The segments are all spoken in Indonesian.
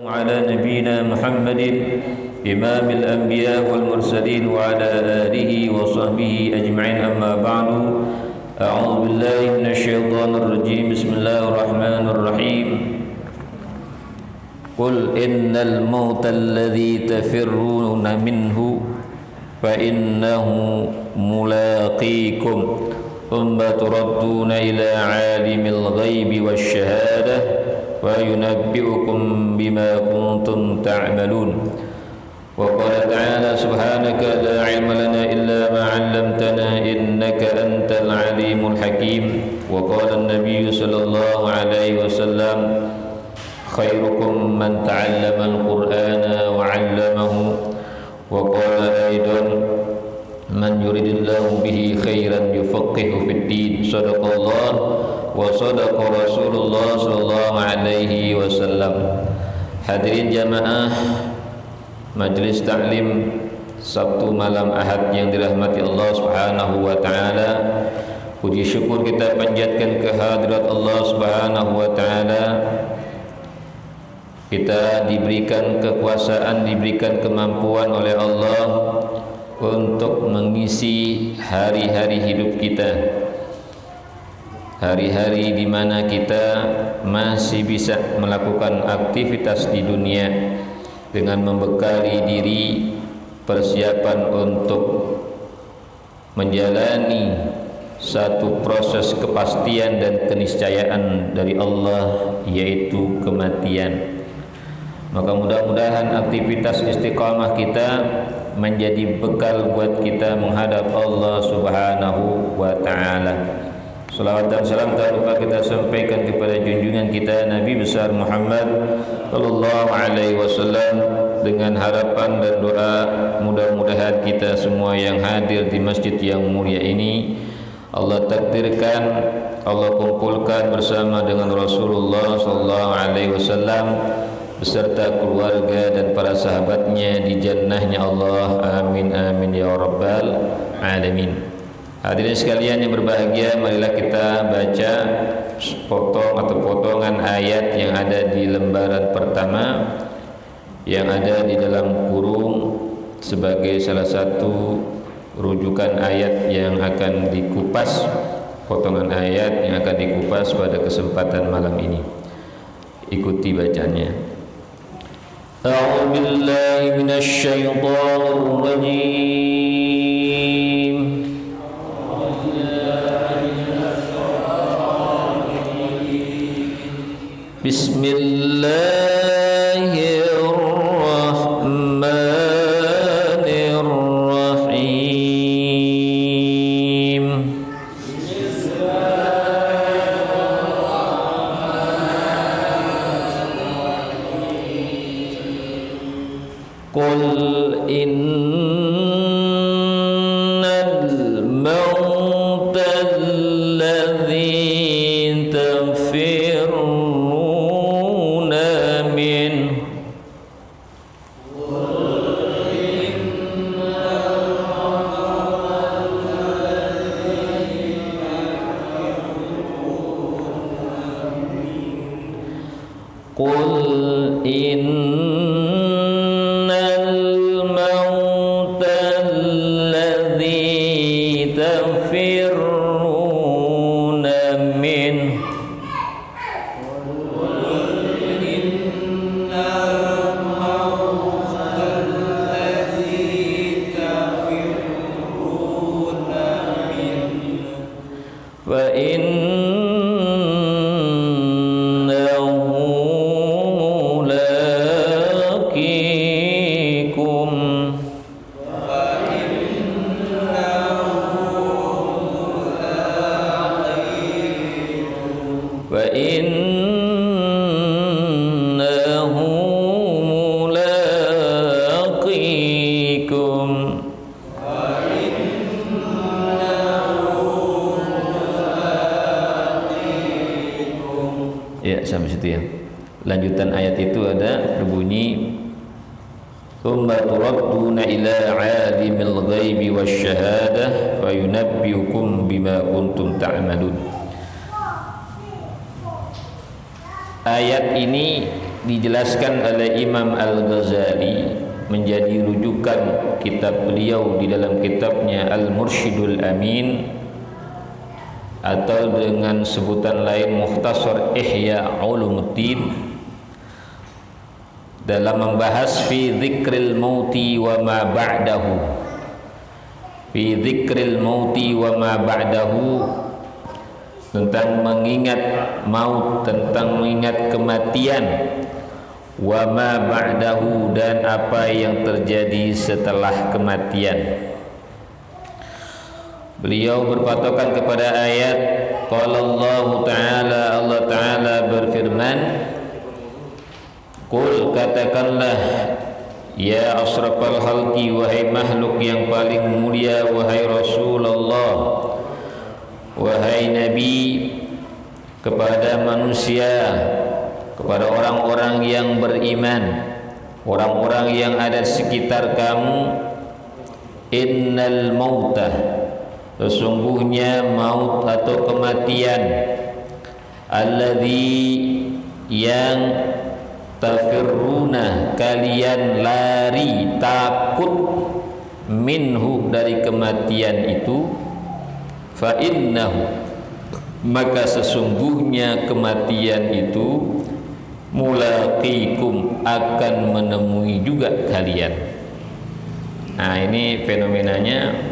على نبينا محمد إمام الأنبياء والمرسلين وعلى آله وصحبه أجمعين أما بعد أعوذ بالله من الشيطان الرجيم بسم الله الرحمن الرحيم قل إن الموت الذي تفرون منه فإنه ملاقيكم ثم تردون إلى عالم الغيب والشهادة وينبئكم بما كنتم تعملون وقال تعالى سبحانك لا علم لنا إلا ما علمتنا إنك أنت العليم الحكيم وقال النبي صلى الله عليه وسلم خيركم من تعلم القرآن وعلمه وقال أيضا من يريد الله به خيرا يفقهه في الدين صدق الله وصدق Rasulullah sallallahu alaihi wasallam. Hadirin jamaah Majelis Taklim Sabtu malam Ahad yang dirahmati Allah Subhanahu wa taala. Puji syukur kita panjatkan kehadirat Allah Subhanahu wa taala. Kita diberikan kekuasaan, diberikan kemampuan oleh Allah untuk mengisi hari-hari hidup kita. Hari-hari di mana kita masih bisa melakukan aktivitas di dunia dengan membekali diri persiapan untuk menjalani satu proses kepastian dan keniscayaan dari Allah, yaitu kematian. Maka mudah-mudahan aktivitas istiqamah kita menjadi bekal buat kita menghadap Allah Subhanahu wa taala. Salawat dan salam tak lupa kita sampaikan kepada junjungan kita Nabi besar Muhammad sallallahu alaihi wasallam, dengan harapan dan doa mudah-mudahan kita semua yang hadir di masjid yang mulia ini Allah takdirkan, Allah kumpulkan bersama dengan Rasulullah sallallahu alaihi wasallam beserta keluarga dan para sahabatnya di jannahnya Allah. Amin amin ya rabbal alamin. Hadirin sekalian yang berbahagia, marilah kita baca potong atau potongan ayat yang ada di lembaran pertama yang ada di dalam kurung sebagai salah satu rujukan ayat yang akan dikupas, potongan ayat yang akan dikupas pada kesempatan malam ini. Ikuti bacanya. A'udzu billahi minasy syaithanir rajim. Bismillahirrahmanirrahim. Qul innal mauta alladzi tafirruna min Qul innal mauta alladzi tafirruna min fa innahu mulaqikum fa innahu mulaqikum. Ya, sampai situ ya. Lanjutan ayat itu ada berbunyi Thumma turadduna ila alimil ghaibi wasyahadah fayunabbiukum bima kuntum ta'malun. Ayat ini dijelaskan oleh Imam Al-Ghazali menjadi rujukan kitab beliau di dalam kitabnya Al-Mursyidul Amin, atau dengan sebutan lain Mukhtasar Ihya Ulumuddin, dalam membahas fi dzikril mauti wa ma ba'dahu, fi dzikril mauti wa ma ba'dahu, tentang mengingat maut, tentang mengingat kematian, wa ma ba'dahu, dan apa yang terjadi setelah kematian. Beliau berpatokan kepada ayat qala Allah Ta'ala, Allah Ta'ala berfirman, qul, katakanlah ya asrafal khalqi, wahai makhluk yang paling mulia, wahai Rasulullah, wahai Nabi, kepada manusia, kepada orang-orang yang beriman, orang-orang yang ada di sekitar kamu, innal mauta, sesungguhnya maut atau kematian, alladzi, yang tafirruna, kalian lari, takut, minhu, dari kematian itu, fa innahu, maka sesungguhnya kematian itu, mulaqikum, akan menemui juga kalian. Nah, ini fenomenanya,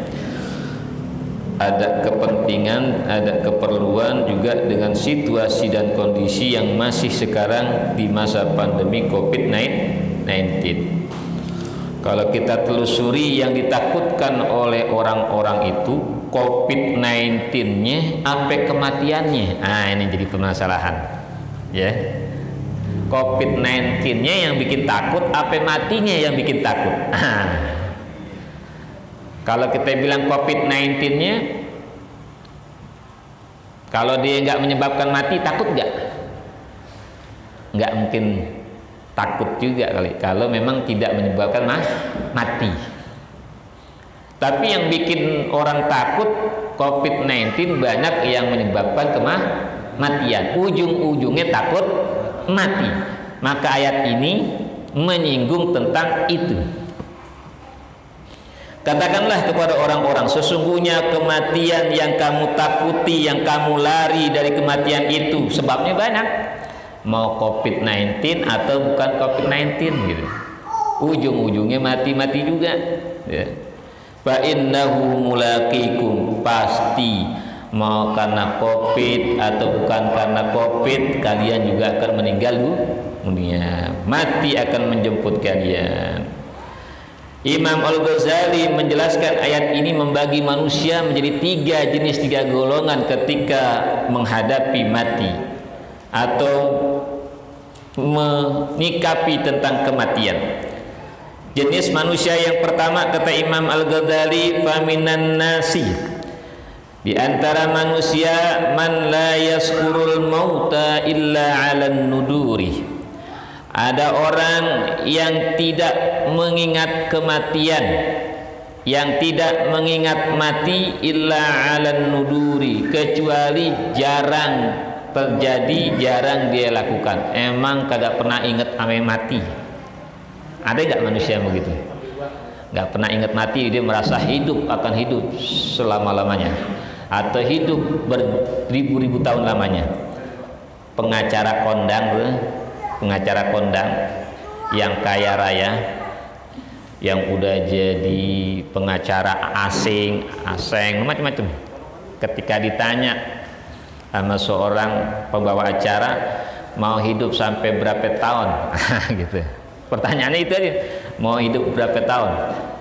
ada kepentingan, ada keperluan juga dengan situasi dan kondisi yang masih sekarang di masa pandemi COVID-19. Kalau kita telusuri yang ditakutkan oleh orang-orang itu COVID-19-nya apa kematiannya? Nah, ini jadi permasalahan, ya. COVID-19-nya yang bikin takut, apa matinya yang bikin takut? Kalau kita bilang COVID-19-nya, kalau dia nggak menyebabkan mati, takut nggak? Nggak mungkin takut juga kali, kalau memang tidak menyebabkan mati. Tapi yang bikin orang takut COVID-19 banyak yang menyebabkan kematian, ujung-ujungnya takut mati. Maka ayat ini menyinggung tentang itu. Katakanlah kepada orang-orang, sesungguhnya kematian yang kamu takuti, yang kamu lari dari kematian itu, sebabnya banyak. Mau COVID-19 atau bukan COVID-19 gitu, ujung-ujungnya mati-mati juga, ya. Fa innahu mulaqikum, pasti mau karena COVID atau bukan karena COVID, kalian juga akan meninggal dunia. Mati akan menjemput kalian. Imam Al-Ghazali menjelaskan ayat ini membagi manusia menjadi tiga golongan ketika menghadapi mati atau menyikapi tentang kematian. Jenis manusia yang pertama, kata Imam Al-Ghazali, faminan nasi, di antara manusia, man la yaskurul mauta illa 'alan nuduri. Ada orang yang tidak mengingat kematian, yang tidak mengingat mati, illa 'alan nuduri, kecuali jarang terjadi, jarang dia lakukan. Emang kagak pernah ingat ame mati. Ada nggak manusia yang begitu? Nggak pernah ingat mati, dia merasa hidup akan hidup selama-lamanya, atau hidup beribu-ribu tahun lamanya. Pengacara kondang yang kaya raya, yang udah jadi pengacara asing macam-macam, ketika ditanya sama seorang pembawa acara, mau hidup sampai berapa tahun? Gitu. Pertanyaannya itu aja, mau hidup berapa tahun?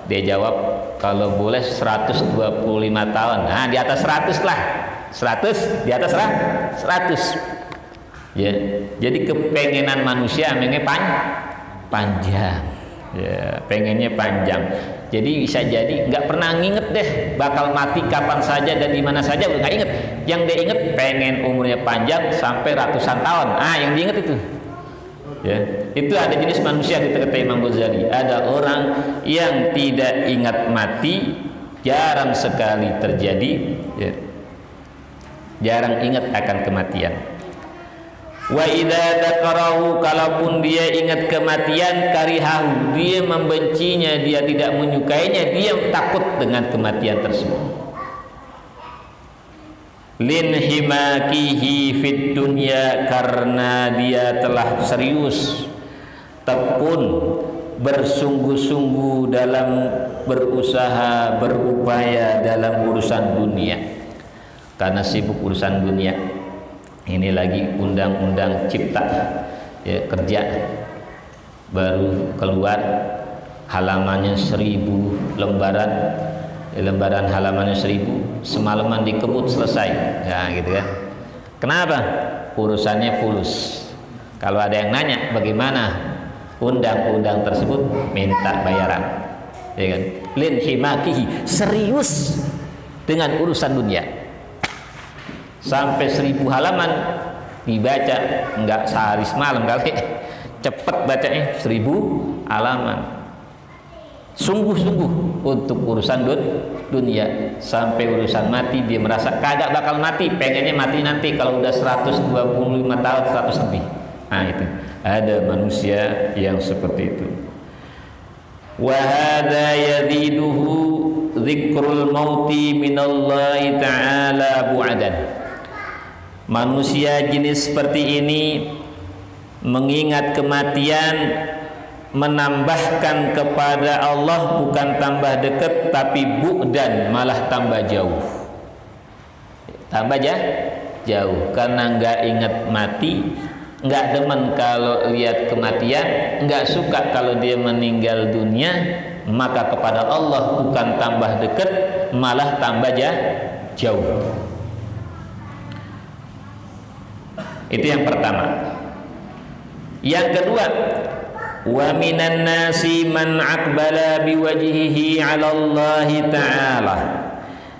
Dia jawab, kalau boleh 125 tahun. Nah, di atas 100 lah. 100, di atas 100. Ya, jadi kepengenan manusia pengennya panjang, ya, pengennya panjang. Jadi bisa jadi nggak pernah nginget deh bakal mati kapan saja dan di mana saja, udah nggak inget. Yang dia inget pengen umurnya panjang sampai ratusan tahun. Yang diinget itu. Ya, itu ada jenis manusia, kata Imam Ghazali. Ada orang yang tidak ingat mati, jarang sekali terjadi, ya, jarang ingat akan kematian. Wa idza dzakarahu, kalaupun dia ingat kematian, karihahu, dia membencinya, dia tidak menyukainya, dia takut dengan kematian tersebut. Lin himakihi fid dunya, karena dia telah serius, tekun, bersungguh-sungguh dalam berusaha, berupaya dalam urusan dunia, karena sibuk urusan dunia. Ini lagi undang-undang cipta ya, kerja baru keluar, halamannya 1000 lembaran, lembaran halamannya 1000, semalaman dikebut selesai ya, gitu kan. Kenapa? Urusannya fulus. Kalau ada yang nanya bagaimana undang-undang tersebut, minta bayaran ya kan. Lin himakihi, serius dengan urusan dunia, sampai 1000 halaman dibaca, enggak sehari semalam kali, cepet bacanya 1000 halaman, sungguh-sungguh untuk urusan dunia. Sampai urusan mati dia merasa kagak bakal mati, pengennya mati nanti kalau udah 125 tahun, 100 lebih. Nah itu ada manusia yang seperti itu. Wa hadza yaziduhu dzikrul mauti minallahi ta'ala bu'adan. Manusia jenis seperti ini mengingat kematian menambahkan kepada Allah, bukan tambah dekat tapi bu'dan, malah tambah jauh. Tambah jauh karena enggak ingat mati, enggak demen kalau lihat kematian, enggak suka kalau dia meninggal dunia, maka kepada Allah bukan tambah dekat malah tambah jauh. Itu yang pertama. Yang kedua, wa minan nasi man aqbala biwajhihi 'ala Allah ta'ala.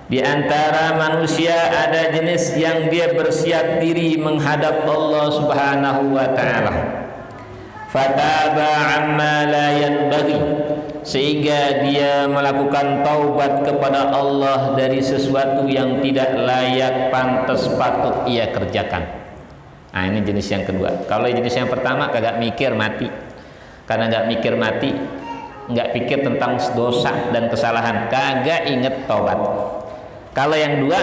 Di antara manusia ada jenis yang dia bersiap diri menghadap Allah Subhanahu wa taala. Fataba 'amma la yanbaghi, sehingga dia melakukan taubat kepada Allah dari sesuatu yang tidak layak, pantas, patut ia kerjakan. Nah ini jenis yang kedua. Kalau jenis yang pertama kagak mikir mati, karena nggak mikir mati, nggak pikir tentang dosa dan kesalahan, kagak inget taubat. Kalau yang dua,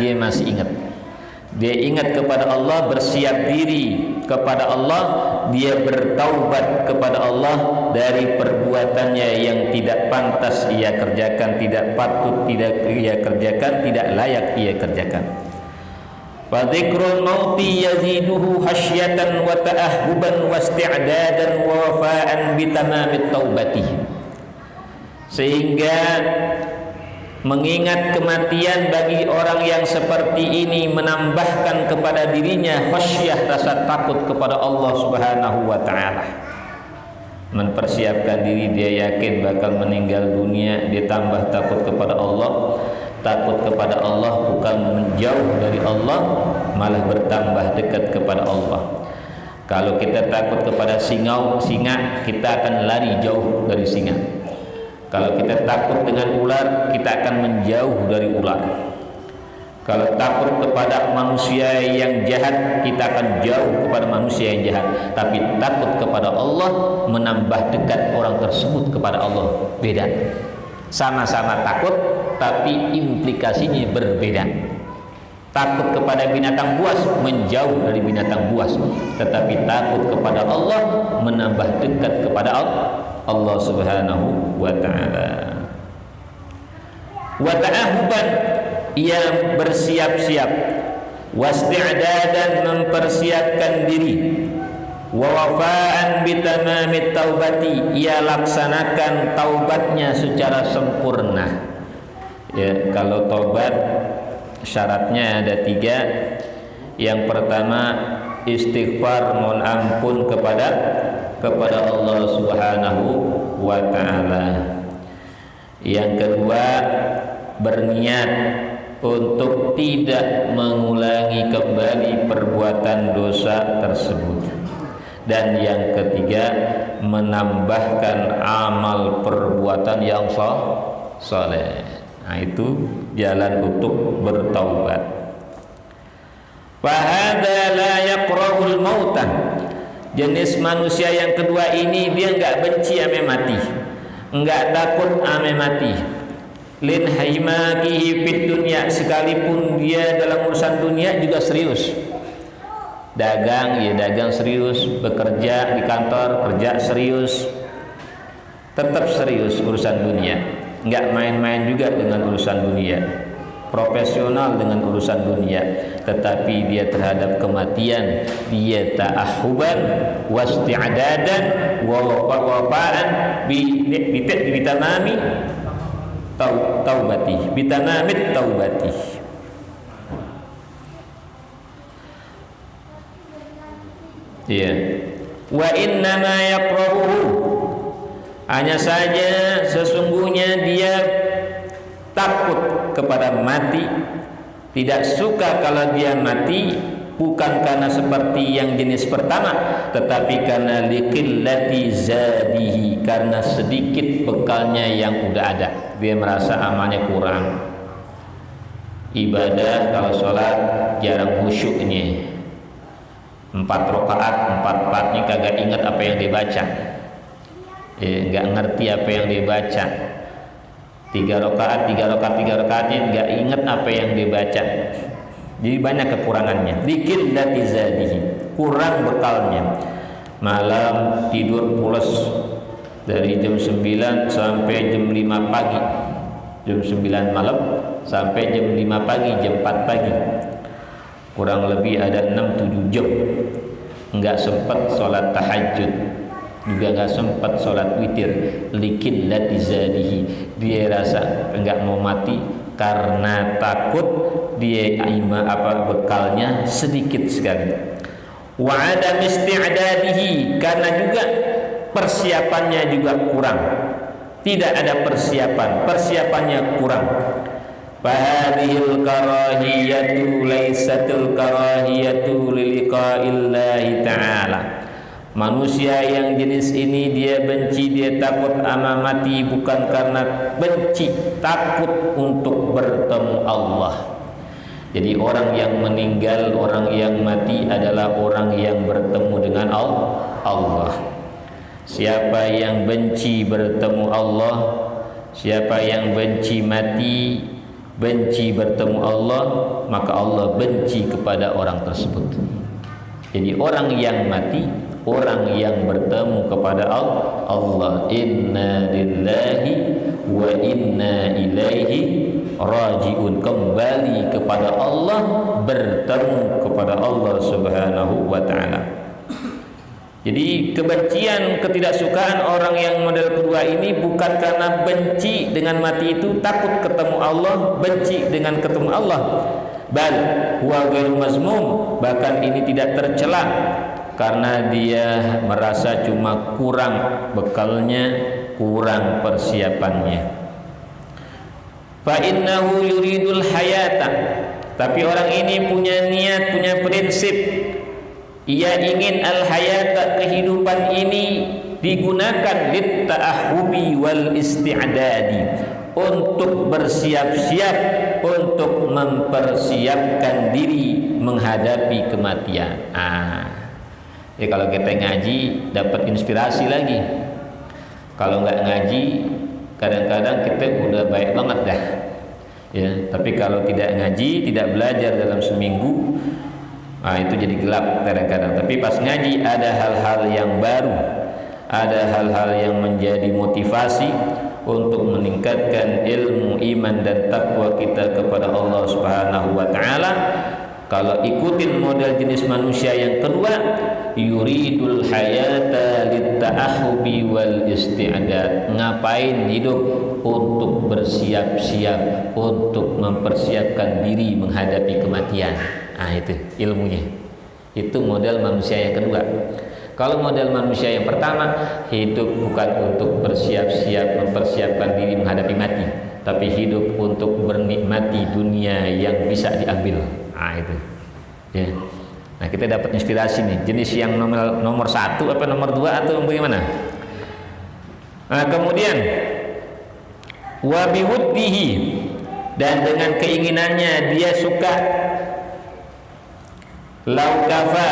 dia masih ingat. Dia ingat kepada Allah, bersiap diri kepada Allah, dia bertaubat kepada Allah dari perbuatannya yang tidak pantas ia kerjakan, tidak patut tidak ia kerjakan, tidak layak ia kerjakan. Wa dzikrul mauti yaziduhu hasyatan wa ta'ahhuban wa isti'dadan wa wafa'an bi tamamit taubati. Sehingga mengingat kematian bagi orang yang seperti ini menambahkan kepada dirinya khasyah, rasa takut kepada Allah Subhanahu wa taala. Mempersiapkan diri, dia yakin bakal meninggal dunia, dia tambah takut kepada Allah. Takut kepada Allah bukan menjauh dari Allah, malah bertambah dekat kepada Allah. Kalau kita takut kepada singa, kita akan lari jauh dari singa. Kalau kita takut dengan ular, kita akan menjauh dari ular. Kalau takut kepada manusia yang jahat, kita akan jauh kepada manusia yang jahat. Tapi takut kepada Allah menambah dekat orang tersebut kepada Allah. Beda. Sama-sama takut, tapi implikasinya berbeda. Takut kepada binatang buas, menjauh dari binatang buas. Tetapi takut kepada Allah, menambah dekat kepada Allah Subhanahu wa ta'ala. Wa ta'ahuban, ia bersiap-siap. Wasti'dadan, mempersiapkan diri. Wa wafa'an bitamamit taubati, ia laksanakan taubatnya secara sempurna. Ya, kalau taubat syaratnya ada 3. Yang pertama, istighfar, mohon ampun kepada Allah Subhanahu wa taala. Yang kedua, berniat untuk tidak mengulangi kembali perbuatan dosa tersebut. Dan yang ketiga, menambahkan amal perbuatan yang saleh. Nah itu jalan untuk bertaubat. Fahadha la yakrahul mautah. Jenis manusia yang kedua ini dia enggak benci ame mati, enggak takut ame mati. Lin haimakihi fid dunya, sekalipun dia dalam urusan dunia juga serius. Dagang ya dagang serius, bekerja di kantor kerja serius, tetap serius urusan dunia, enggak main-main juga dengan urusan dunia, profesional dengan urusan dunia. Tetapi dia terhadap kematian dia ta'ahuban wasti'adadan wa wafa'an bitamami taubati bitamamit taubati. Ya, wa inna ma yakrahuhu, hanya saja sesungguhnya dia takut kepada mati, tidak suka kalau dia mati, bukan karena seperti yang jenis pertama, tetapi karena liqillati zadihi, karena sedikit bekalnya yang udah ada. Dia merasa amalnya kurang. Ibadah kalau sholat jarang khusyuknya. 4 rakaat 4 ini kagak ingat apa yang dibaca, nggak ngerti apa yang dibaca. 3 rakaatnya nggak ingat apa yang dibaca. Jadi banyak kekurangannya. Dikit dati zadihi, kurang bekalnya. Malam tidur pules dari jam 9 sampai jam 5 pagi, jam 9 malam sampai jam 5 pagi, jam 4 pagi, kurang lebih ada 6-7 jam. Enggak sempat sholat tahajud, juga enggak sempat sholat witir. Likin lati zadihi, dia rasa enggak mau mati karena takut dia bekalnya sedikit sekali. Wa adam isti'dadihi, karena juga persiapannya juga kurang, tidak ada persiapannya kurang. Fahadhil karahiyatu laysatul karahiyatu liliqa'illahi ta'ala. Manusia yang jenis ini dia benci, dia takut ama mati bukan karena benci, takut untuk bertemu Allah. Jadi orang yang meninggal, orang yang mati adalah orang yang bertemu dengan Allah. Siapa yang benci bertemu Allah, siapa yang benci mati, benci bertemu Allah, maka Allah benci kepada orang tersebut. Jadi orang yang mati, orang yang bertemu kepada Allah, inna lillahi wa inna ilaihi raji'un, kembali kepada Allah, bertemu kepada Allah subhanahu wa ta'ala. Jadi kebencian, ketidaksukaan orang yang model kedua ini bukan karena benci dengan mati itu, takut ketemu Allah, benci dengan ketemu Allah. Bal huwa ghairu mazmum, bahkan ini tidak tercela karena dia merasa cuma kurang bekalnya, kurang persiapannya. Fa innahu yuridul hayata, tapi orang ini punya niat, punya prinsip. Ia ingin al-hayata, kehidupan ini digunakan lit-ta'ahubi wal isti'dadi, untuk bersiap-siap, untuk mempersiapkan diri menghadapi kematian. Jadi kalau kita ngaji dapat inspirasi lagi. Kalau nggak ngaji kadang-kadang kita udah baik banget dah. Ya, tapi kalau tidak ngaji, tidak belajar dalam seminggu, itu jadi gelap kadang-kadang. Tapi pas ngaji ada hal-hal yang baru, ada hal-hal yang menjadi motivasi untuk meningkatkan ilmu, iman dan takwa kita kepada Allah Subhanahu wa taala. Kalau ikutin model jenis manusia yang kedua, yuridul hayata lit-ta'ahubi wal isti'dad, ngapain hidup? Untuk bersiap-siap, untuk mempersiapkan diri menghadapi kematian. Itu ilmunya. Itu model manusia yang kedua. Kalau model manusia yang pertama, hidup bukan untuk bersiap-siap mempersiapkan diri menghadapi mati, tapi hidup untuk menikmati dunia yang bisa diambil. Itu. Ya. Nah, kita dapat inspirasi nih. Jenis yang nomor 1 apa nomor 2 atau bagaimana? Nah, kemudian wa biwuddihi, dan dengan keinginannya dia suka lau kafa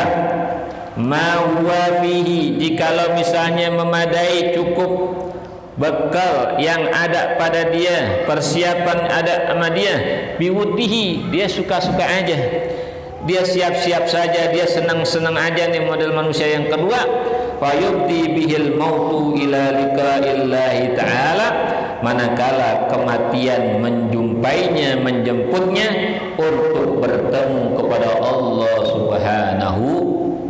ma huwa fihi, jikalau misalnya memadai cukup bekal yang ada pada dia, persiapan ada sama dia, biwudihi, dia suka-suka aja, dia siap-siap saja, dia senang-senang aja nih model manusia yang kedua. Fayubdi bihil mautu ila liqa'illahi ta'ala, manakala kematian menjumpainya, menjemputnya untuk bertemu kepada Allah Subhanahu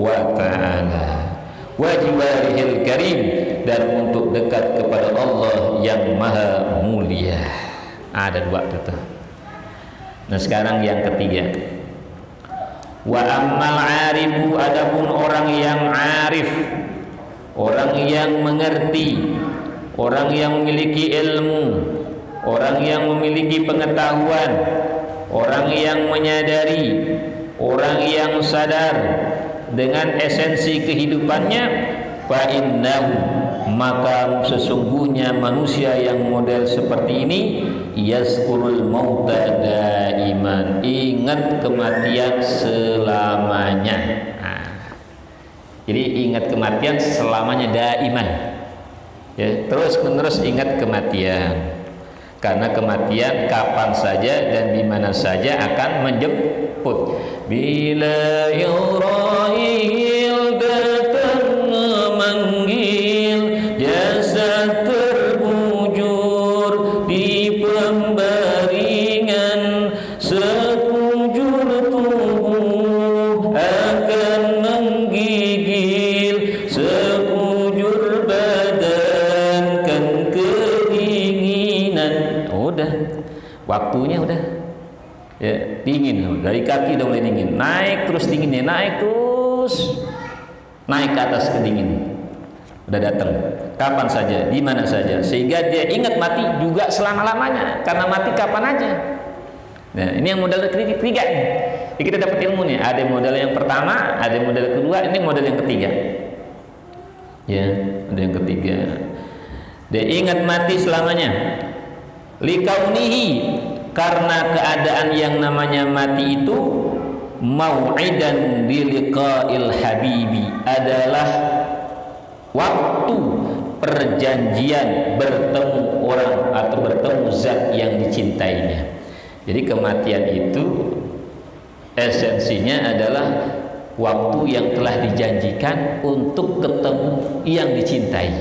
wa ta'ala, wa jiwarihil karim, dan untuk dekat kepada Allah yang maha mulia. Ada dua itu. Nah sekarang yang ketiga, wa ammal arifu, adapun orang yang arif, orang yang mengerti, orang yang memiliki ilmu, orang yang memiliki pengetahuan, orang yang menyadari, orang yang sadar dengan esensi kehidupannya, fa innahu, maka sesungguhnya manusia yang model seperti ini yazkurul mauta daiman, ingat kematian selamanya. Jadi ingat kematian selamanya, daiman, ya, terus menerus ingat kematian, karena kematian kapan saja dan di mana saja akan menjemput. Bila yuraihil datang memanggil, jasad terbujur di pembaringan, sekujur tubuh akan menggigil, sekujur badan kan kedinginan. Udah, waktunya udah, ya, dingin, dari kaki udah mulai dingin, naik terus dinginnya, naik terus, naik ke atas kedingin, udah datang kapan saja, di mana saja, sehingga dia ingat mati juga selama-lamanya, karena mati kapan aja. Nah ini yang model ketiga nih. Jadi kita dapat ilmu nih, ada model yang pertama, ada model kedua, ini model yang ketiga, ya, ada yang ketiga, dia ingat mati selamanya, likaunihi, karena keadaan yang namanya mati itu mau'idan biliqa'il habibi, adalah waktu perjanjian bertemu orang atau bertemu zat yang dicintainya. Jadi kematian itu esensinya adalah waktu yang telah dijanjikan untuk ketemu yang dicintai.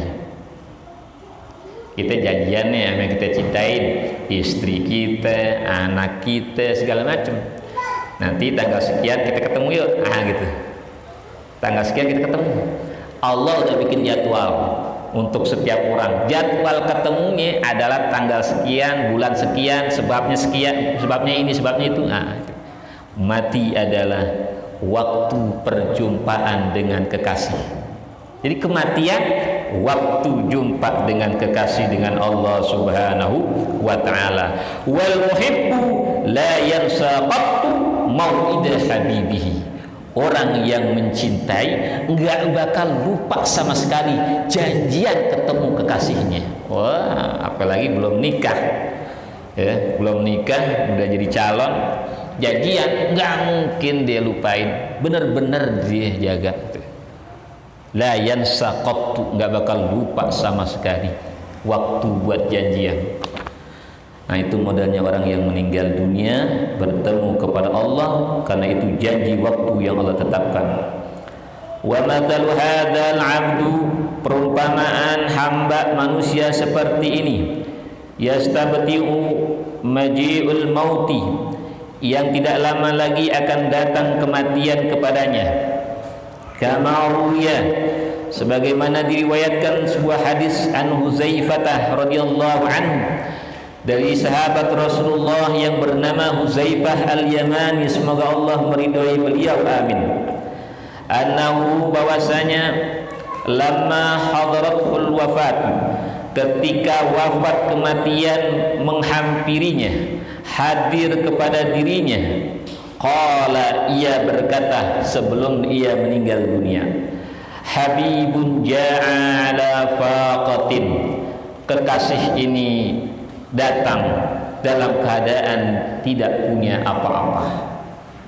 Kita janjian nih sama yang kita cintain, istri kita, anak kita, segala macam. Nanti tanggal sekian kita ketemu yuk, gitu. Tanggal sekian kita ketemu. Allah udah bikin jadwal untuk setiap orang. Jadwal ketemunya adalah tanggal sekian, bulan sekian, sebabnya sekian, sebabnya ini, sebabnya itu. Mati adalah waktu perjumpaan dengan kekasih. Jadi kematian waktu jumpa dengan kekasih, dengan Allah Subhanahu wa ta'ala. Wal muhibbu la yansa qattu mau'idah habibihi. Orang yang mencintai enggak bakal lupa sama sekali janjian ketemu kekasihnya. Wah, apalagi belum nikah, ya, belum nikah udah jadi calon, janjian enggak mungkin dia lupain, bener-bener dia jaga. La yansa qattu, enggak bakal lupa sama sekali waktu buat janjian. Nah itu modelnya orang yang meninggal dunia bertemu kepada Allah, karena itu janji waktu yang Allah tetapkan. Wa matalu hadzal 'abdu, perumpamaan hamba manusia seperti ini, yastabti'u maji'ul mauti, yang tidak lama lagi akan datang kematian kepadanya. Kama ruya, sebagaimana diriwayatkan sebuah hadis an Huzaifatah radhiyallahu anhu, dari sahabat Rasulullah yang bernama Huzaifah al-Yamani, semoga Allah meridhai beliau, amin. Annahu, bahwasanya lamma hadaratul wafat, ketika wafat kematian menghampirinya, hadir kepada dirinya, qala, ia berkata sebelum ia meninggal dunia, habibun ja'a ala faqatin, kekasih ini datang dalam keadaan tidak punya apa-apa.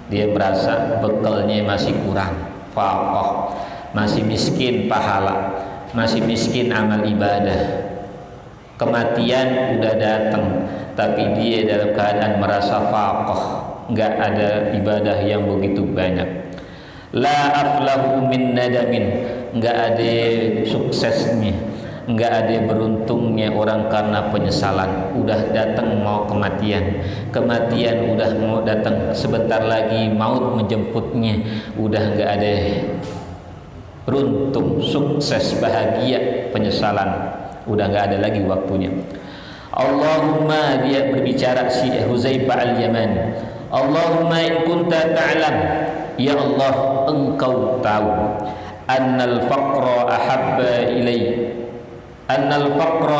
dia merasa bekalnya masih kurang, faqah, masih miskin pahala, masih miskin amal ibadah. Kematian udah datang, tapi dia dalam keadaan merasa faqah, nggak ada ibadah yang begitu banyak. La aflahu min nadamin, nggak ada suksesnya, nggak ada beruntungnya orang karena penyesalan. Udah datang mau kematian, kematian udah mau datang, sebentar lagi maut menjemputnya, udah nggak ada beruntung, sukses, bahagia, penyesalan, udah nggak ada lagi waktunya. Allahumma, dia berbicara si Huzaifah al-Yamani, Allahumma in kunta ta'lam, ya Allah engkau tahu, annal faqra ahabba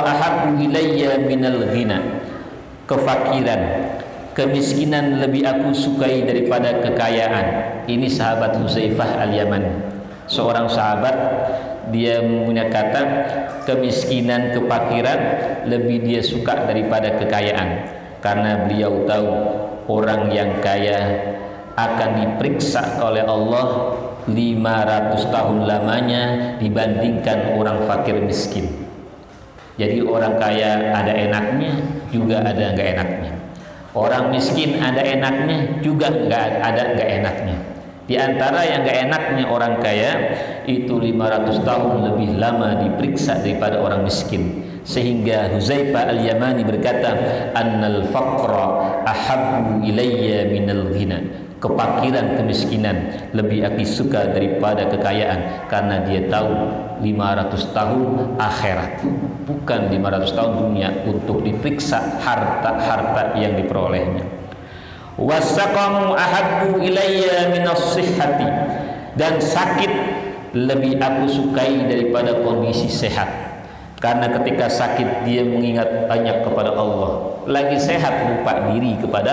ahabbu ilayya minal ghina, kefakiran, kemiskinan lebih aku sukai daripada kekayaan. Ini sahabat Huzaifah al-Yamani, seorang sahabat. Dia punya kata kemiskinan, kefakiran lebih dia suka daripada kekayaan, karena beliau tahu orang yang kaya akan diperiksa oleh Allah 500 tahun lamanya dibandingkan orang fakir miskin. Jadi orang kaya ada enaknya, juga ada nggak enaknya. Orang miskin ada enaknya, juga ada nggak enaknya. Di antara yang gak enaknya orang kaya itu 500 tahun lebih lama diperiksa daripada orang miskin. Sehingga Huzaifah al-Yamani berkata, annal faqra ahabbu ilayya minal ghina, kefakiran, kemiskinan lebih aku suka daripada kekayaan, karena dia tahu 500 tahun akhirat, bukan 500 tahun dunia untuk diperiksa harta-harta yang diperolehnya. Wasaqamu ahabbu ilayya minas sihhati, dan sakit lebih aku sukai daripada kondisi sehat, karena ketika sakit dia mengingat banyak kepada Allah, lagi sehat lupa diri kepada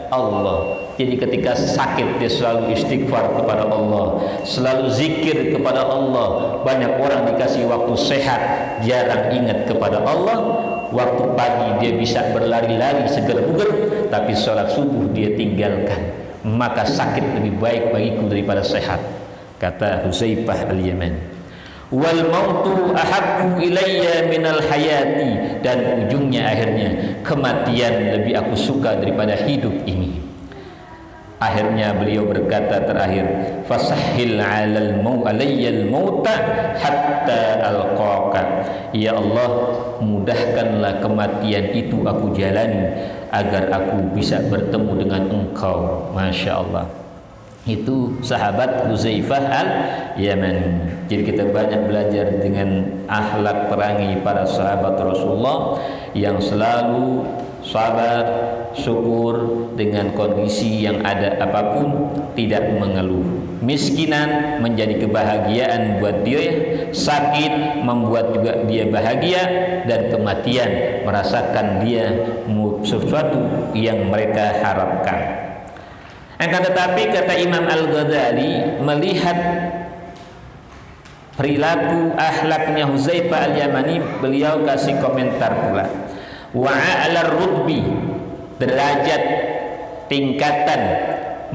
Allah. Jadi ketika sakit dia selalu istighfar kepada Allah, selalu zikir kepada Allah. Banyak orang dikasih waktu sehat jarang ingat kepada Allah. Waktu pagi dia bisa berlari-lari seger buger, tapi sholat subuh dia tinggalkan. Maka sakit lebih baik bagiku daripada sehat, kata Huzaifah al-Yamani. Wal mautu ahabbu ilayya minal hayati, dan ujungnya akhirnya kematian lebih aku suka daripada hidup ini. Akhirnya beliau berkata terakhir, fasahhil alayyal mauta hatta alqaka, ya Allah mudahkanlah kematian itu aku jalani agar aku bisa bertemu dengan engkau. Masya Allah. Itu sahabat Huzaifah al-Yamani. Jadi kita banyak belajar dengan akhlak perangi para sahabat Rasulullah yang selalu sabar, syukur dengan kondisi yang ada apapun, tidak mengeluh. Miskinan menjadi kebahagiaan buat dia, sakit membuat juga dia bahagia, dan kematian merasakan dia sesuatu yang mereka harapkan. Akan tetapi kata Imam Al-Ghazali, melihat perilaku akhlaknya Huzaifah al-Yamani, beliau kasih komentar pula, wa a'lar rutbi, derajat, tingkatan,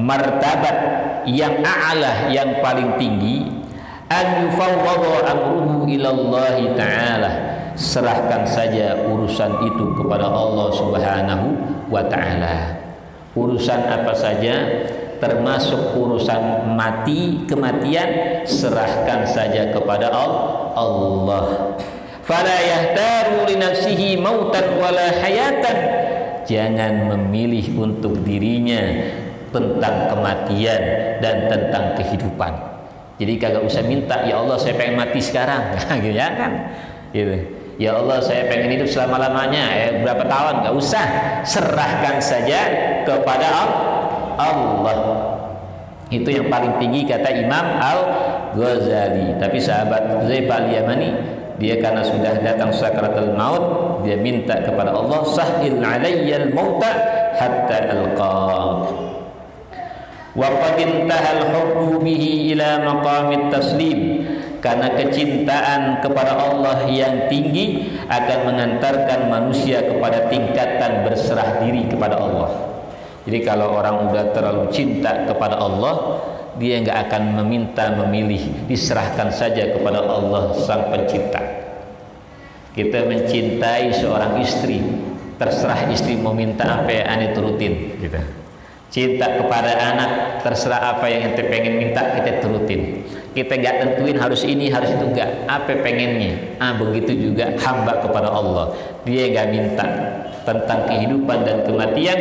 martabat yang a'lah, yang paling tinggi, an yufawwadha amruhu ilallahi ta'ala, serahkan saja urusan itu kepada Allah Subhanahu wa ta'ala. Urusan apa saja, termasuk urusan mati, kematian, serahkan saja kepada Allah. Fala yahtaru li nafsihi mautan wala hayatan, jangan memilih untuk dirinya tentang kematian dan tentang kehidupan. Jadi kagak usah minta, ya Allah saya pengen mati sekarang, gitu ya kan? Gitu. Ya Allah saya pengen hidup selama-lamanya, berapa tahun, nggak usah, serahkan saja kepada Allah. Itu yang paling tinggi kata Imam Al-Ghazali. Tapi sahabat Huzaifah al-Yamani, dia karena sudah datang sakaratul maut, dia minta kepada Allah, sahil alayyal mauta hatta alqaq. Wa qad intahal hubbu bihi ila maqamit taslim, karena kecintaan kepada Allah yang tinggi akan mengantarkan manusia kepada tingkatan berserah diri kepada Allah. Jadi kalau orang udah terlalu cinta kepada Allah, dia nggak akan meminta memilih, diserahkan saja kepada Allah Sang Pencipta. Kita mencintai seorang istri, terserah istri mau minta apa yang ane turutin. Gitu. Cinta kepada anak, terserah apa yang ente pengen minta kita turutin. Kita nggak tentuin harus ini harus itu, enggak. Apa pengennya? Begitu juga hamba kepada Allah. Dia nggak minta tentang kehidupan dan kematian,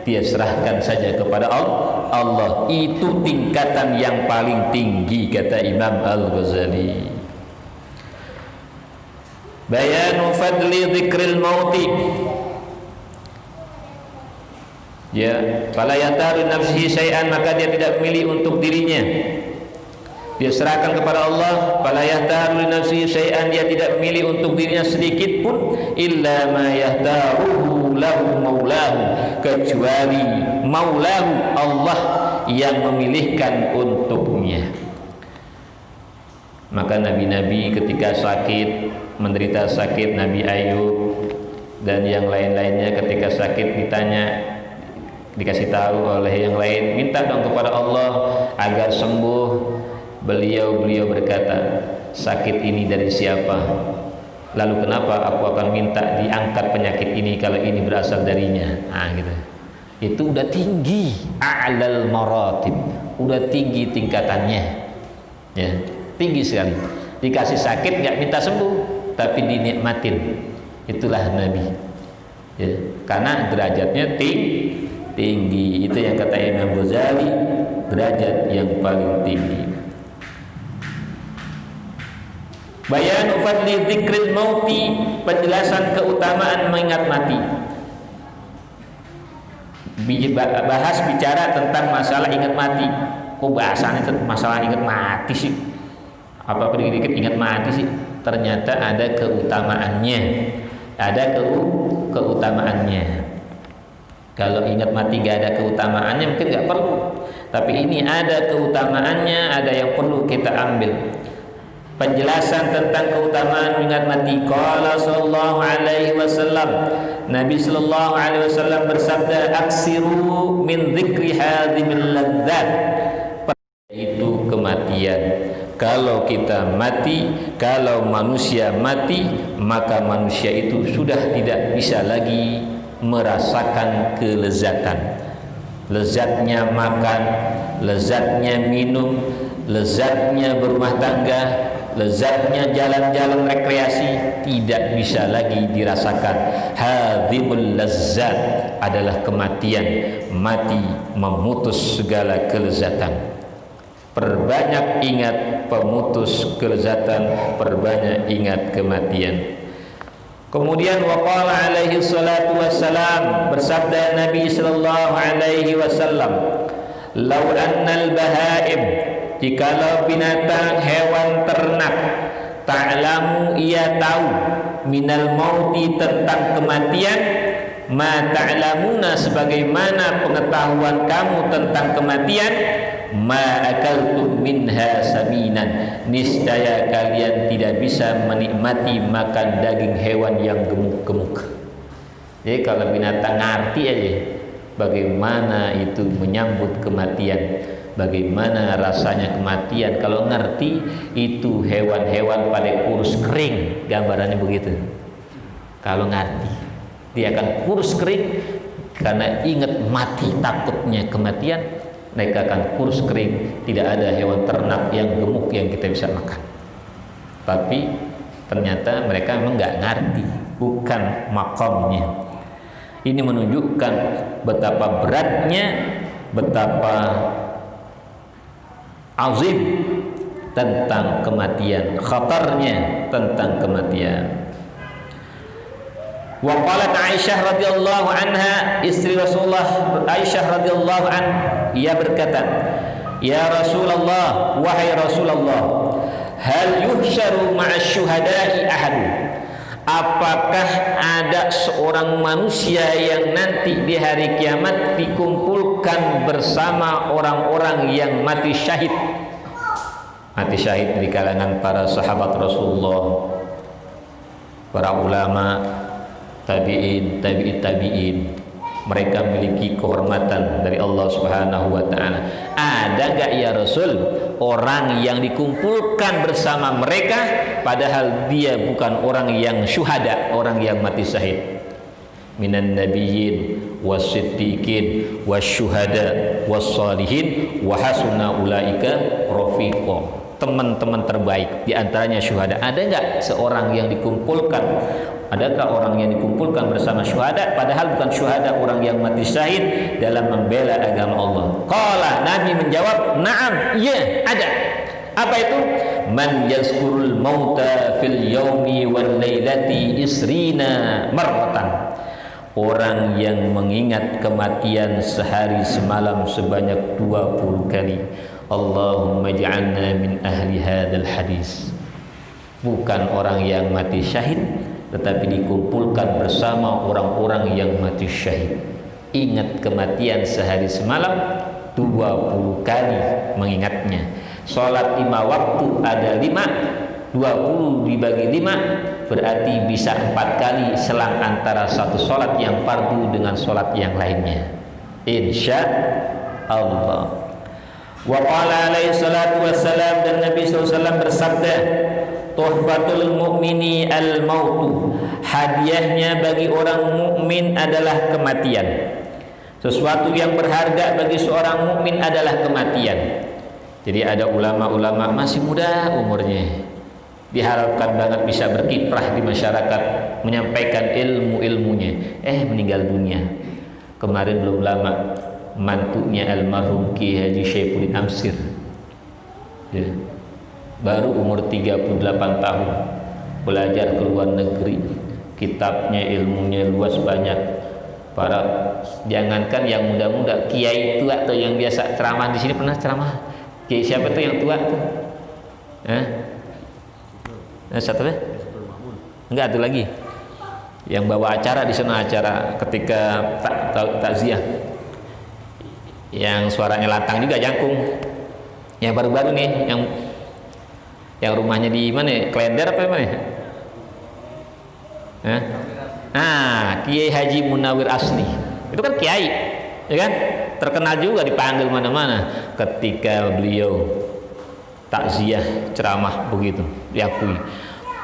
dia serahkan saja kepada Allah. Itu tingkatan yang paling tinggi, kata Imam Al-Ghazali. Bayanu fadli dzikril mauti. Ya, fala yataru nafsihi syai'an, maka dia tidak memilih untuk dirinya. Dia serahkan kepada Allah. Fala yataru nafsihi syai'an, dia tidak memilih untuk dirinya sedikit pun, illa ma yahtaruhu lahu maulahu, kecuali maulahu Allah yang memilihkan untuknya. Maka nabi-nabi ketika sakit, menderita sakit, Nabi Ayub dan yang lain-lainnya ketika sakit ditanya, dikasih tahu oleh yang lain, minta dong kepada Allah agar sembuh. Beliau berkata, sakit ini dari siapa? Lalu kenapa aku akan minta diangkat penyakit ini kalau ini berasal darinya? Gitu. Itu udah tinggi, a'lal maratib, udah tinggi tingkatannya, ya, tinggi sekali. Dikasih sakit nggak minta sembuh, tapi dinikmatin. Itulah Nabi, ya, karena derajatnya tinggi. Itu yang kata Imam Ghazali, derajat yang paling tinggi. Bayan fadli dzikril mauti, penjelasan keutamaan mengingat mati. Bahas bicara tentang masalah ingat mati. Kok bahasannya masalah ingat mati sih? Apa dikit-dikit ingat mati sih? Ternyata ada keutamaannya. Ada keutamaannya. Kalau ingat mati gak ada keutamaannya mungkin gak perlu. Tapi ini ada keutamaannya, ada yang perlu kita ambil. Penjelasan tentang keutamaan ingat mati. Qala sallallahu alaihi wasallam, Nabi sallallahu alaihi wasallam bersabda, aksiru min dzikri hadhimil ladzat, itu kematian. Kalau kita mati, kalau manusia mati, maka manusia itu sudah tidak bisa lagi merasakan kelezatan. Lezatnya makan, lezatnya minum, lezatnya berumah tangga, lezatnya jalan-jalan rekreasi tidak bisa lagi dirasakan. Hadzimul lazzat adalah kematian. Mati memutus segala kelezatan. Perbanyak ingat pemutus kelezatan, perbanyak ingat kematian. Kemudian waqala alaihi salatu wassalam, bersabda Nabi sallallahu alaihi wasallam, law annal bahaim, jikalau binatang hewan ternak, ta'lamu ia tahu, minal mauti tentang kematian, ma ta'lamuna sebagaimana pengetahuan kamu tentang kematian, ma akaltum minha saminan, niscaya kalian tidak bisa menikmati makan daging hewan yang gemuk-gemuk. Jadi kalau binatang ngerti aja bagaimana itu menyambut kematian, bagaimana rasanya kematian, kalau ngerti itu hewan-hewan pada kurus kering, gambarannya begitu. Kalau ngerti dia akan kurus kering karena ingat mati, takutnya kematian. Mereka akan kurus kering. Tidak ada hewan ternak yang gemuk yang kita bisa makan. Tapi ternyata mereka memang nggak ngerti, bukan makamnya. Ini menunjukkan betapa beratnya, betapa azim tentang kematian, khatarnya tentang kematian. Wa qalat Aisyah radhiyallahu anha, istri Rasulullah Aisyah radhiyallahu anha, ia berkata, ya Rasulullah, wahai Rasulullah, hal yuhsyaru ma'asy syuhada'i ahadu, apakah ada seorang manusia yang nanti di hari kiamat dikumpulkan bersama orang-orang yang mati syahid? Mati syahid di kalangan para sahabat Rasulullah, para ulama, tabi'in, tabi'in, mereka memiliki kehormatan dari Allah Subhanahu wa taala. Ada enggak ya Rasul orang yang dikumpulkan bersama mereka padahal dia bukan orang yang syuhada, orang yang mati syahid? Minan nabiyyin wasiddiqin wasyuhada wassalihin wa hasuna ulaika rafiqa. Teman-teman terbaik di antaranya syuhada. Ada enggak seorang yang dikumpulkan? Adakah orang yang dikumpulkan bersama syuhada padahal bukan syuhada, orang yang mati syahid dalam membela agama Allah? Qala, Nabi menjawab, "Na'am, iya, ada." Apa itu? Man yazkurul mauta fil yaumi wal lailati isrina marratan. Orang yang mengingat kematian sehari semalam sebanyak 20 kali. Allahumma ja'alna min ahli hadzal hadis. Bukan orang yang mati syahid, tetapi dikumpulkan bersama orang-orang yang mati syahid. Ingat kematian sehari semalam 20 kali mengingatnya. Salat 5 waktu ada 5, 20 dibagi 5 berarti bisa 4 kali selang antara satu salat yang fardu dengan salat yang lainnya, insya Allah. Wa qala alaihi salatu wassalam, dan Nabi SAW bersabda, tuhfatul mu'mini al-mautu, hadiahnya bagi orang mukmin adalah kematian. Sesuatu yang berharga bagi seorang mukmin adalah kematian. Jadi ada ulama-ulama masih muda umurnya, diharapkan banget bisa berkiprah di masyarakat, menyampaikan ilmu-ilmunya, meninggal dunia. Kemarin belum lama mantunya almarhum Ki Haji Syaifuddin Amsir, ya, baru umur 38 tahun, belajar ke luar negeri, kitabnya ilmunya luas banyak. Para jangankan yang muda-muda, kiai tua atau yang biasa ceramah di sini pernah ceramah. Kiai siapa tuh yang tua tuh? Satu ya? Enggak, ada lagi yang bawa acara di sana, acara ketika takziah, yang suaranya lantang juga, jangkung, yang baru-baru nih, yang rumahnya di mana? Klender apa mana? Kiai Haji Munawir Asli, itu kan kiai, ya kan? Terkenal juga, dipanggil mana-mana. Ketika beliau takziah ceramah begitu, diakui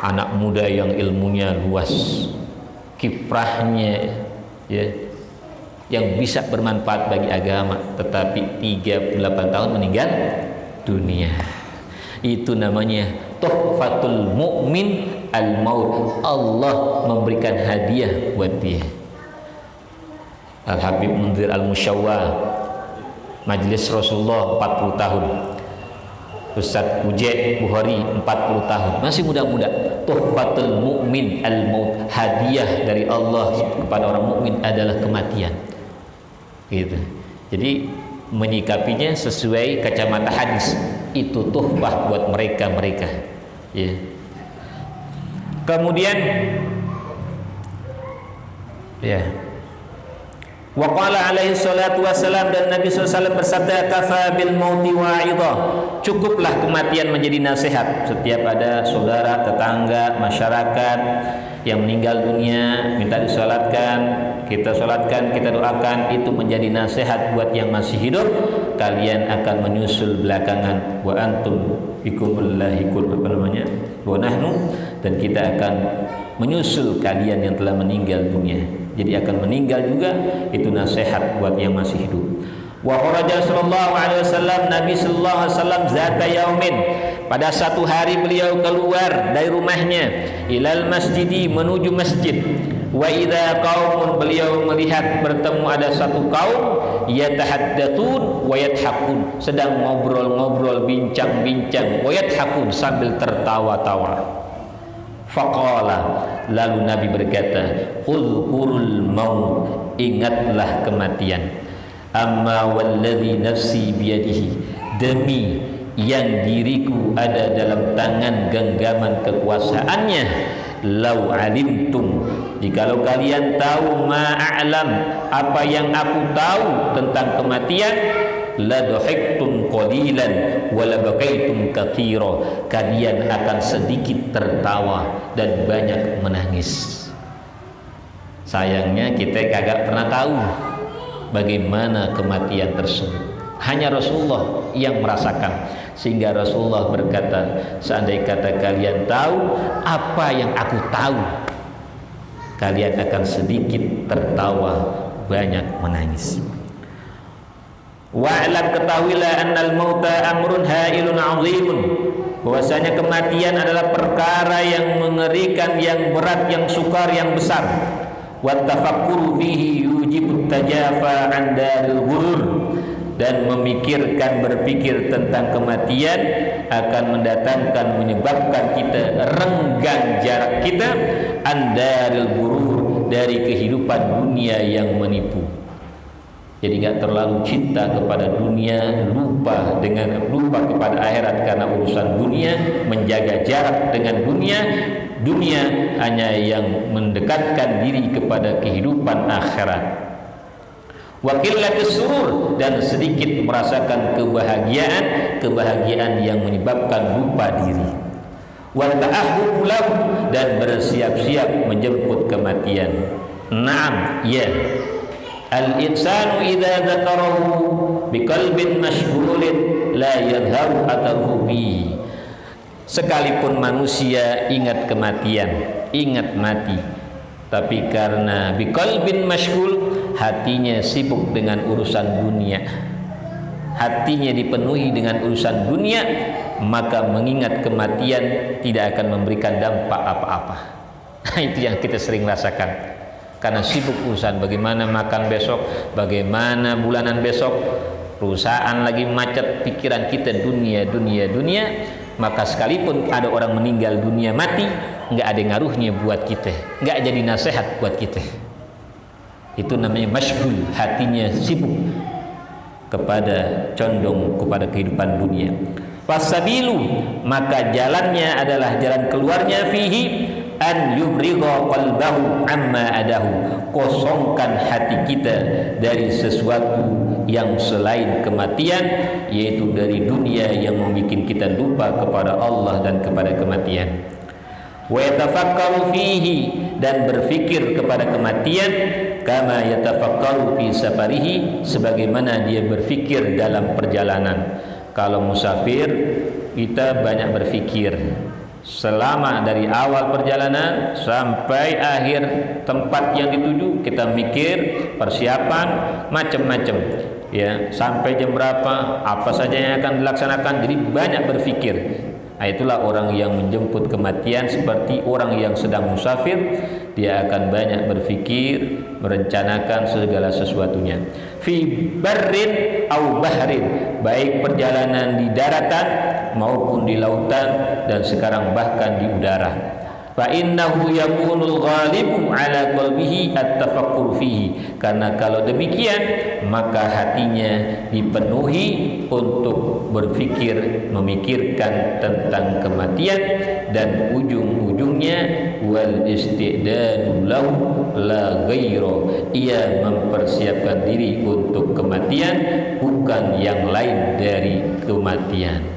anak muda yang ilmunya luas, kiprahnya, ya, yang bisa bermanfaat bagi agama, tetapi 38 tahun meninggal dunia. Itu namanya tuhfatul mu'min al-maut. Allah memberikan hadiah buat dia. Al-Habib Munzir Al-Musyawwa, Majelis Rasulullah 40 tahun. Ustaz Ujaid Bukhari 40 tahun, masih muda-muda. Tuhfatul mu'min al-maut, hadiah dari Allah kepada orang mukmin adalah kematian. Gitu. Jadi menyikapinya sesuai kacamata hadis, itu tuhfah buat mereka. Ya. Kemudian ya, wa qala alaihi salatu wassalam, dan Nabi SAW bersabda, kafa bil mauti wa'idha, cukuplah kematian menjadi nasihat. Setiap ada saudara, tetangga, masyarakat yang meninggal dunia, minta disolatkan, kita solatkan, kita doakan, itu menjadi nasihat buat yang masih hidup. Kalian akan menyusul belakangan, wa antum bikumullah wa nahnu, dan kita akan menyusul kalian yang telah meninggal dunia. Jadi akan meninggal juga, itu nasihat buat yang masih hidup. Wa kharaja sallallahu alaihi wasallam, Nabi sallallahu alaihi wasallam zata yaumin, pada satu hari beliau keluar dari rumahnya, ilal masjidi, menuju masjid. Wa idza qaumun, beliau melihat bertemu ada satu kaum, yatahaddatsun wa yadhakun, sedang ngobrol-ngobrol, bincang-bincang, wa yadhakun, sambil tertawa-tawa. Faqala, lalu Nabi berkata, uzkurul maut, ingatlah kematian. Amma walladzi nafsi biyadihi, demi yang diriku ada dalam tangan genggaman kekuasaannya, lau alimtum, jikalau kalian tahu, ma'alam, apa yang aku tahu tentang kematian, la dhahiktum qalilan wa la bakaitum katsira, kalian akan sedikit tertawa dan banyak menangis. Sayangnya kita kagak pernah tahu bagaimana kematian tersebut. Hanya Rasulullah yang merasakan, sehingga Rasulullah berkata, seandainya kata kalian tahu apa yang aku tahu, kalian akan sedikit tertawa, banyak menangis. Wa'lam, ketahuilah annal mauta amrun hailun 'azimun, bahwasanya kematian adalah perkara yang mengerikan, yang berat, yang sukar, yang besar. Wa tafakkuru fihi yujibu tajafa 'an daril ghurur, dan memikirkan, berpikir tentang kematian akan mendatangkan, menyebabkan kita renggang jarak kita andaril ghurur, dari kehidupan dunia yang menipu. Jadi gak terlalu cinta kepada dunia, lupa kepada akhirat karena urusan dunia, menjaga jarak dengan dunia hanya yang mendekatkan diri kepada kehidupan akhirat. Waqillatus surur, dan sedikit merasakan kebahagiaan yang menyebabkan lupa diri. Wa ta'ahhub lahu, dan bersiap-siap menjemput kematian. Naam, ya. Al-insanu idza dzakarahu biqalbin mashghulin la yadhharu atharuhu bi. Sekalipun manusia ingat kematian, ingat mati, tapi karena biqalbin mashghul, hatinya sibuk dengan urusan dunia, hatinya dipenuhi dengan urusan dunia, maka mengingat kematian tidak akan memberikan dampak apa-apa. Itu yang kita sering rasakan, karena sibuk urusan bagaimana makan besok, bagaimana bulanan besok, perusahaan lagi macet, pikiran kita dunia, maka sekalipun ada orang meninggal dunia mati, nggak ada ngaruhnya buat kita, nggak jadi nasihat buat kita. Itu namanya masyghul, hatinya sibuk condong kepada kehidupan dunia. Wasabilu, maka jalannya adalah jalan keluarnya fihi an yubrigha qalbahu amma adahu, kosongkan hati kita dari sesuatu yang selain kematian, yaitu dari dunia yang membuat kita lupa kepada Allah dan kepada kematian. Wa yatafakkaru fihi, dan berfikir kepada kematian, kama yatafakkaru fi safarihi, sebagaimana dia berfikir dalam perjalanan. Kalau musafir, kita banyak berfikir selama dari awal perjalanan sampai akhir tempat yang dituju, kita mikir persiapan macam-macam, ya, sampai jam berapa, apa saja yang akan dilaksanakan, jadi banyak berfikir. Nah, itulah orang yang menjemput kematian seperti orang yang sedang musafir, dia akan banyak berfikir, merencanakan segala sesuatunya. Fi barrin au bahrin, baik perjalanan di daratan maupun di lautan, dan sekarang bahkan di udara. Fa innahu yakunul ghalibu ala qalbihi at-tafakkur fihi, karena kalau demikian maka hatinya dipenuhi untuk berfikir, memikirkan tentang kematian, dan ujung-ujungnya wal istidadu lahu la ghairu, ia mempersiapkan diri untuk kematian, bukan yang lain dari kematian.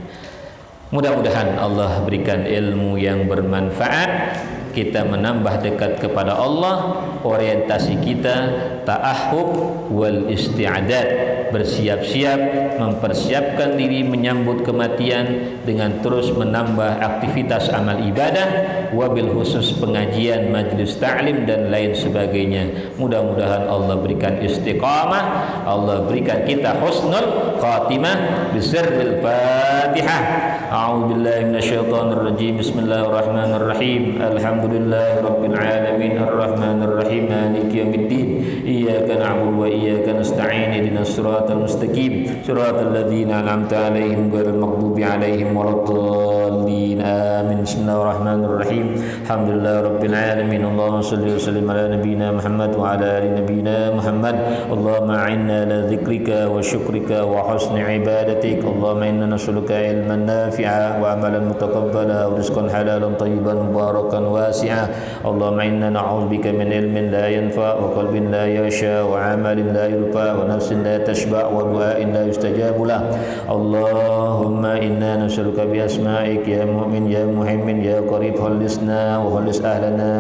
Mudah-mudahan Allah berikan ilmu yang bermanfaat, kita menambah dekat kepada Allah, orientasi kita ta'ahub wal isti'adad, bersiap-siap, mempersiapkan diri menyambut kematian dengan terus menambah aktivitas amal ibadah, wabil khusus pengajian, majlis ta'lim dan lain sebagainya. Mudah-mudahan Allah berikan istiqamah, Allah berikan kita husnul khatimah bisirril Fatihah. A'udzubillahi minasyaitonir rajim. Bismillahirrahmanirrahim. Alhamdulillahi rabbil alamin arrahmanir rahim maliki yaumiddin. Iyyaka na'budu wa iyyaka nasta'in. Ihdinas siratal mustaqim. Siratal ladzina an'amta 'alaihim ghairil maghdubi 'alaihim waladdallin. Amin. Bismillahirrahmanirrahim. Alhamdulillahi rabbil alamin. Allahumma shalli wa sallim ala nabiyyina Muhammad wa ala ali nabiyyina Muhammad. Allahumma a'inna ala dzikrika wa syukrika wa husni ibadatik. Allahumma inna nas'aluka ilman nafi'a wa amalan mutaqabbala wa rizqan halalan tayyiban mubarakan wa واسعة. اللهم إنا نعوذ بك من علم لا ينفع وقلب لا يخشى وعمل لا يرفع ونفس لا تشبع ودعاء لا يستجاب له. اللهم إنا نسألك بأسمائك يا مؤمن يا محمد يا قريب خلصنا وخلص أهلنا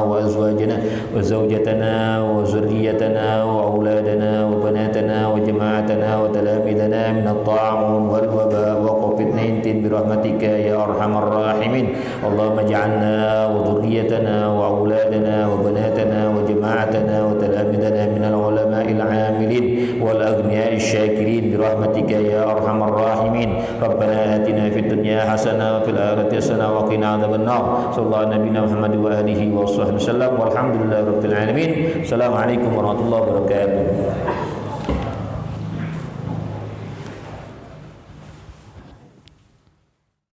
وأزواجنا وزوجتنا وذريتنا وأولادنا وبناتنا وجماعتنا وتلاميذنا من الطاعون والوباء وCovid-19 برحمتك يا أرحم الراحمين. اللهم اجعلنا وذريتنا وأولادنا وبناتنا وجماعتنا وتلاميذنا من العلماء العاملين والأغنياء الشاكرين برحمتك يا أرحم الراحمين. ربنا آتنا في الدنيا حسنة وفي الآخرة حسنة وقنا عذاب النار. صلى الله على نبينا محمد وآله وصحبه وسلم والحمد لله رب العالمين. السلام عليكم ورحمة الله وبركاته.